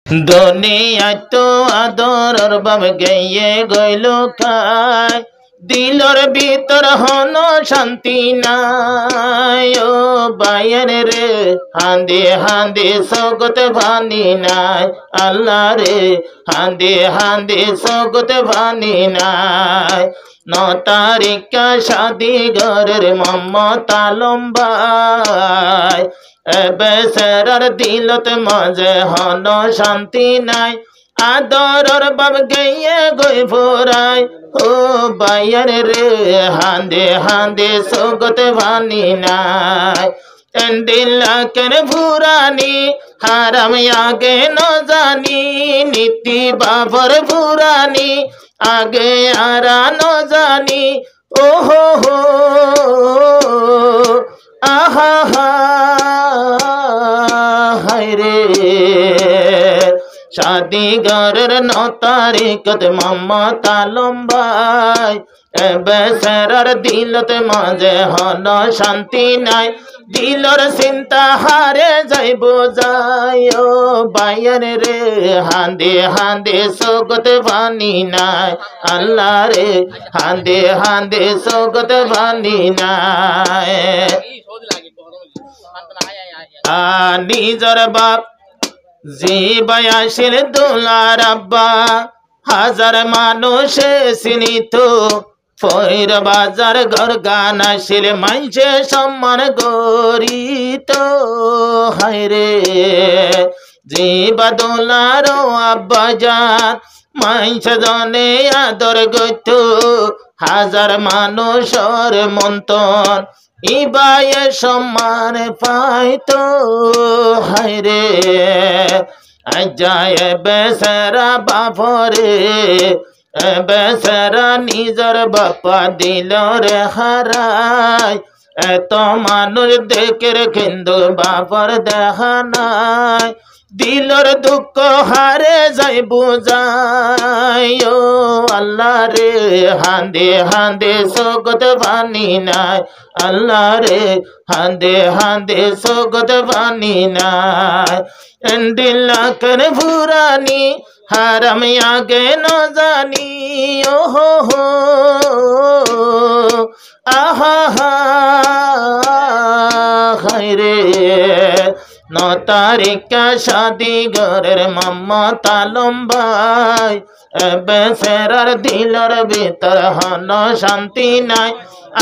দুনিয়া তো আদরর বাব গেয়ে গইল খায় দিলর ভিতর হন শান্তি নাই ও বায়ান রে হান্দে হান্দে সগত ভানি নাই আল্লাহ রে হান্দে হান্দে সগত ভানি নাই 9 তারিখা শাদি ঘরের মোহাম্মদ আলম ভাই বেসরার দিলত মাঝে হন শান্তি নাই আদরর বাব গইয়ে গই ফোরাই ও বায়ান রে হান্দে হান্দে সগত ভানি নাই দিলাকের ফুরানি হারাম আগে ন জানি নীতি বাবর ফুরানি আগে আরা ন জানি ও হো হো আহা হা হায় রে शादी घरेर 9 तारीखत मोहम्मद आलम भाई बेसरार दिलत माझे हन शांति नाई दिलर चिंता हारे जाइबो जाय ओ बायान रे हांदे हांदे सगत भानी नाई अल्लाह रे हांदे हांदे सगत भानी नाई निजर बाप जीबायाशिर दुलार अब्बा हजार मानुषे सिनित फैर बाजार घर गानाशिर मांझे सम्मान गरित हाय रे जीबा दुलार अब्बा जान मांझे जने आदर गइत हजार मानुषर मंतन इबाये सम्मान पाइतो हाय रे जाए बेसरा बापरे बेसरा निजर बापा दिल रे हाराय एत मानुष देखेर किन्तु बापर देखा नाई दिलर दुख हारे जाय बुझाय ओ अल्लाह रे हांदे हांदे सगत भानी नाई अल्लाह रे हांदे हांदे सगत भानी नाई दिलाकर फुरानी हाराम आगे न जानी ओ हो आहा हा हाय रे 9 तारीखा शादी घरेर मोहम्मद आलम भाई बेसरार दिलर भीतर हन शांति नाई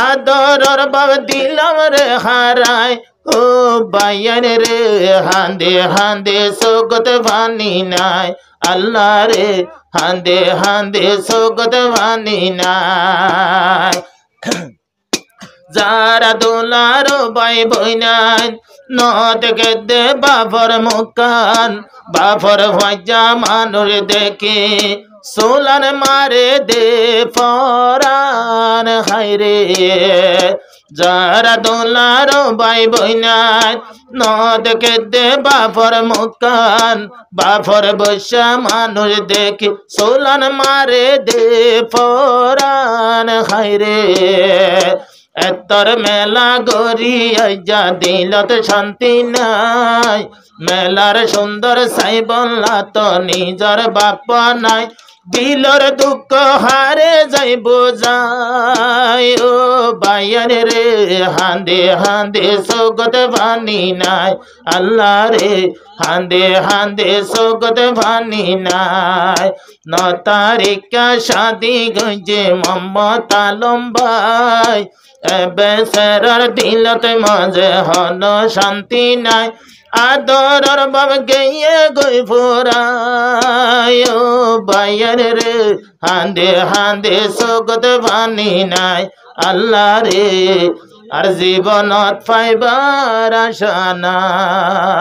आदरर बाब दिलम रे हाराय ओ बायान रे हांदे हांदे सगत भानी नाई अल्लाह रे हांदे हांदे सगत भानी नाई जारा दुलारो बाई बइनान नद गेदे बाफर मुकान बाफर भजा मानुर देखे सोलान मारे दे फरान हाय रे जारा दुलारो बाई बइनान नद गेदे बाफर मुकान बाफर बसा मानुर देखे सोलान मारे दे फरान हाय रे एतर मेला गरिया दिलत शांति नाई मेलार सुंदर साई बल्ला तो निजर बापा नाई दिलर दुख हारे जाय बुझाय ओ बायान रे हांदे हांदे सगत भानी नाई अल्लाह रे हांदे हांदे सगत भानी नाई 9 तारीखा शादी गजे मोहम्मद आलम भाई बेसरार दिलत माझे हन शांति नाई आदरर बाब गइये गई फोराय ओ बायान रे हांदे हांदे सगत भानी नाई अल्लाह रे आर जीवनत पाइबार आशा नाई।